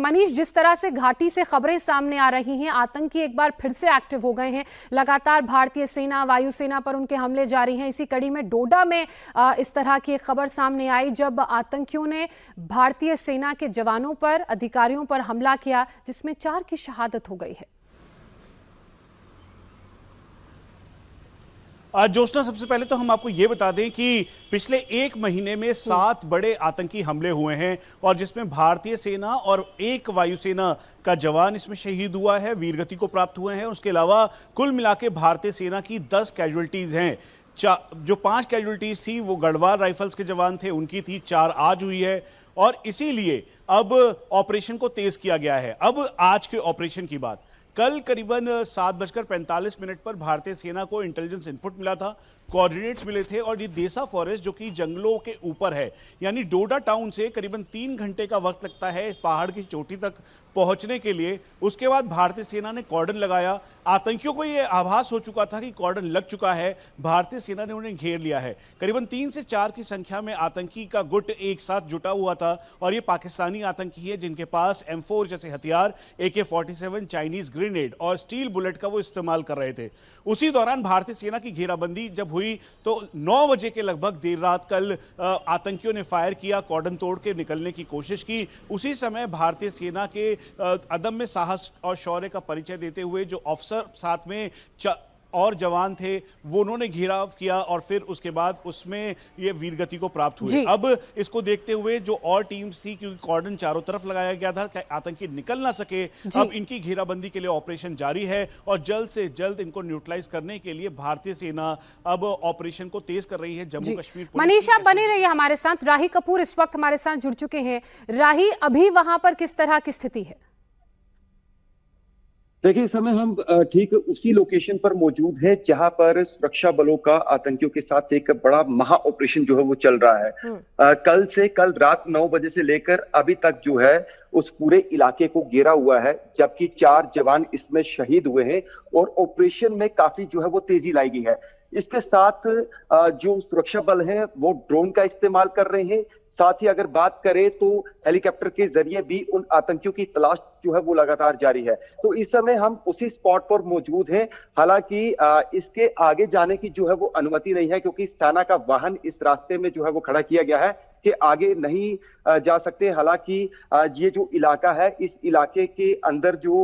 मनीष, जिस तरह से घाटी से खबरें सामने आ रही हैं, आतंकी एक बार फिर से एक्टिव हो गए हैं। लगातार भारतीय सेना, वायुसेना पर उनके हमले जारी हैं। इसी कड़ी में डोडा में इस तरह की एक खबर सामने आई जब आतंकियों ने भारतीय सेना के जवानों पर, अधिकारियों पर हमला किया, जिसमें 4 की शहादत हो गई है। ज्योत्सना, सबसे पहले तो हम आपको ये बता दें कि पिछले 1 महीने में 7 बड़े आतंकी हमले हुए हैं और जिसमें भारतीय सेना और 1 वायुसेना का जवान इसमें शहीद हुआ है, वीरगति को प्राप्त हुए हैं। उसके अलावा कुल मिला के भारतीय सेना की 10 कैजुअल्टीज हैं। जो 5 कैजुअल्टीज थी वो गढ़वाल राइफल्स के जवान थे, उनकी थी, 4 आज हुई है और इसीलिए अब ऑपरेशन को तेज किया गया है। अब आज के ऑपरेशन की बात, कल करीबन 7:45 पर भारतीय सेना को इंटेलिजेंस इनपुट मिला था, कोऑर्डिनेट्स मिले थे और ये देसा फॉरेस्ट जो कि जंगलों के ऊपर है, यानी डोडा टाउन से करीबन 3 घंटे का वक्त लगता है पहाड़ की चोटी तक पहुंचने के लिए। उसके बाद भारतीय सेना ने कॉर्डन लगाया। आतंकियों को यह आभास हो चुका था कि कॉर्डन लग चुका है, भारतीय सेना ने उन्हें घेर लिया है। करीबन 3 से 4 की संख्या में आतंकी का गुट एक साथ जुटा हुआ था और ये पाकिस्तानी आतंकी है जिनके पास M4 जैसे हथियार, AK-47, चाइनीज ग्रेनेड और स्टील बुलेट का वो इस्तेमाल कर रहे थे। उसी दौरान भारतीय सेना की घेराबंदी जब हुई तो 9 बजे के लगभग देर रात कल आतंकियों ने फायर किया, कॉर्डन तोड़ के निकलने की कोशिश की। उसी समय भारतीय सेना के अदम्य साहस और शौर्य का परिचय देते हुए जो अफसर साथ में और जवान थे वो उन्होंने घेराव किया और फिर उसके बाद उसमें ये वीरगति को प्राप्त हुए। अब इसको देखते हुए जो और टीम्स थी, क्योंकि कॉर्डन चारों तरफ लगाया गया था कि आतंकी निकल ना सके, अब इनकी घेराबंदी के लिए ऑपरेशन जारी है और जल्द से जल्द इनको न्यूट्रलाइज करने के लिए भारतीय सेना अब ऑपरेशन को तेज कर रही है। जम्मू कश्मीर मनीष, आप बने रहिए हमारे साथ। राही कपूर इस वक्त हमारे साथ जुड़ चुके हैं। राही, अभी वहां पर किस तरह की स्थिति है? देखिए, इस समय हम ठीक उसी लोकेशन पर मौजूद है जहां पर सुरक्षा बलों का आतंकियों के साथ एक बड़ा महा ऑपरेशन जो है वो चल रहा है। कल रात 9 बजे से लेकर अभी तक जो है उस पूरे इलाके को घेरा हुआ है, जबकि 4 जवान इसमें शहीद हुए हैं और ऑपरेशन में काफी जो है वो तेजी लाई गई है। इसके साथ जो सुरक्षा बल है वो ड्रोन का इस्तेमाल कर रहे हैं। साथ ही अगर बात करें तो हेलीकॉप्टर के जरिए भी उन आतंकियों की तलाश जो है वो लगातार जारी है। तो इस समय हम उसी स्पॉट पर मौजूद हैं। हालांकि इसके आगे जाने की जो है वो अनुमति नहीं है, क्योंकि सेना का वाहन इस रास्ते में जो है वो खड़ा किया गया है कि आगे नहीं जा सकते। हालांकि ये जो इलाका है, इस इलाके के अंदर जो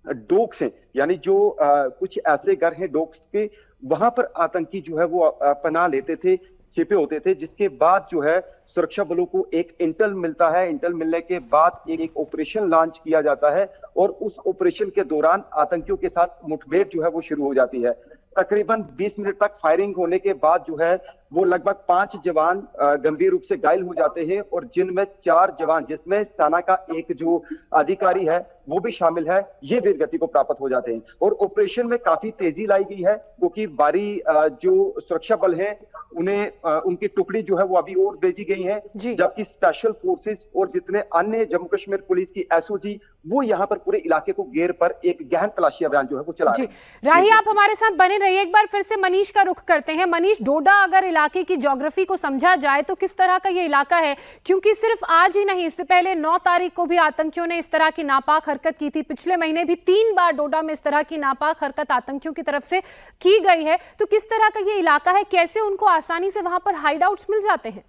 डोक्स हैं, यानी जो कुछ ऐसे घर हैं डोक्स के, वहां पर आतंकी जो है वो पनाह लेते थे, छिपे होते थे, जिसके बाद जो है सुरक्षा बलों को एक इंटेल मिलता है। इंटेल मिलने के बाद एक ऑपरेशन लॉन्च किया जाता है और उस ऑपरेशन के दौरान आतंकियों के साथ मुठभेड़ जो है वो शुरू हो जाती है। तकरीबन 20 मिनट तक फायरिंग होने के बाद जो है वो लगभग 5 जवान गंभीर रूप से घायल हो जाते हैं और जिनमें 4 जवान, जिसमें सेना का एक जो अधिकारी है वो भी शामिल है, ये वीरगति को प्राप्त हो जाते हैं। और ऑपरेशन में काफी तेजी लाई गई है, क्योंकि बारी जो सुरक्षा बल है उन्हें उनकी टुकड़ी जो है वो अभी और भेजी गई है, जबकि स्पेशल फोर्सेस और जितने अन्य जम्मू कश्मीर पुलिस की SOG वो यहाँ पर पूरे इलाके को घेर पर एक गहन तलाशी अभियान जो है वो चला रहे हैं। राही, आप हमारे साथ बने रहिए। एक बार फिर से मनीष का रुख करते हैं। मनीष, डोडा अगर इलाके की ज्योग्राफी को समझा जाए तो किस तरह का ये इलाका है? क्योंकि सिर्फ आज ही नहीं, इससे पहले 9 तारीख को भी आतंकियों ने इस तरह की नापाक हरकत की थी। पिछले महीने भी 3 बार डोडा में इस तरह की नापाक हरकत आतंकियों की तरफ से की गई है। तो किस तरह का ये इलाका है? कैसे उनको आसानी से वहां पर हाइड आउट्स मिल जाते हैं?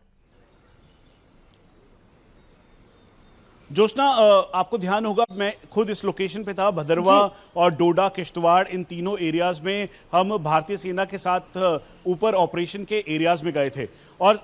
ज्योत्सना, आपको ध्यान होगा मैं खुद इस लोकेशन पे था, भदरवा और डोडा, किश्तवाड़, इन तीनों एरियाज में हम भारतीय सेना के साथ ऊपर ऑपरेशन के एरियाज में गए थे। और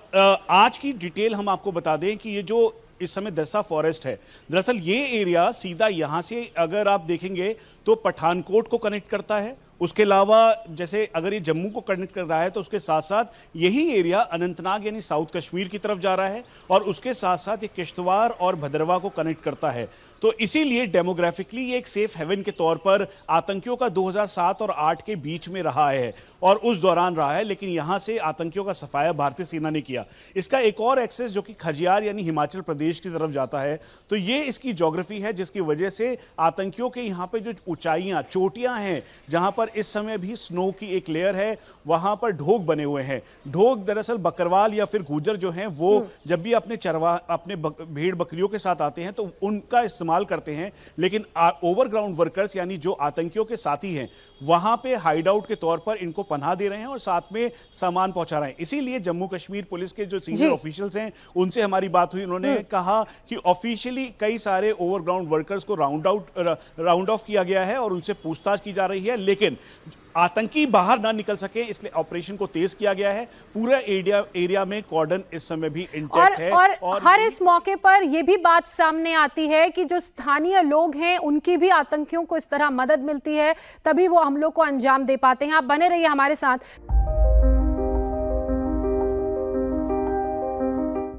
आज की डिटेल हम आपको बता दें कि ये जो इस समय दसा फॉरेस्ट है, दरअसल ये एरिया सीधा यहां से अगर आप देखेंगे तो पठानकोट को कनेक्ट करता है। उसके अलावा जैसे अगर ये जम्मू को कनेक्ट कर रहा है तो उसके साथ साथ यही एरिया अनंतनाग यानी साउथ कश्मीर की तरफ जा रहा है और उसके साथ साथ ये किश्तवाड़ और भदरवा को कनेक्ट करता है। तो इसीलिए डेमोग्राफिकली ये एक सेफ हेवन के तौर पर आतंकियों का 2007 और 8 के बीच में रहा है और उस दौरान रहा है, लेकिन यहां से आतंकियों का सफाया भारतीय सेना ने किया। इसका एक और एक्सेस जो कि खजियार यानी हिमाचल प्रदेश की तरफ जाता है, तो ये इसकी ज्योग्राफी है जिसकी वजह से आतंकियों के यहाँ पे जो ऊंचाइयां, चोटियां हैं जहां पर इस समय भी स्नो की एक लेयर है, वहां पर ढोक बने हुए हैं। ढोक दरअसल बकरवाल या फिर गुर्जर जो हैं वो जब भी अपने भेड़ बकरियों के साथ आते हैं तो उनका इस्तेमाल करते हैं, लेकिन ओवरग्राउंड वर्कर्स यानी जो आतंकियों के साथी हैं वहां पे हाइड आउट के तौर पर इनको पनाह दे रहे हैं और साथ में सामान पहुंचा रहे हैं। इसीलिए जम्मू कश्मीर पुलिस के जो सीनियर ऑफिशियल्स हैं उनसे हमारी बात हुई, उन्होंने कहा कि ऑफिशियली कई सारे ओवरग्राउंड वर्कर्स को राउंड ऑफ किया गया है और उनसे पूछताछ की जा रही है, लेकिन आतंकी बाहर ना निकल सके इसलिए ऑपरेशन को तेज किया गया है। पूरा एरिया में कॉर्डन इस समय भी इंटैक्ट है और हर इस मौके पर यह भी बात सामने आती है कि जो स्थानीय लोग हैं उनकी भी आतंकियों को इस तरह मदद मिलती है, तभी वो हमलों को अंजाम दे पाते हैं। आप बने रहिए हमारे साथ।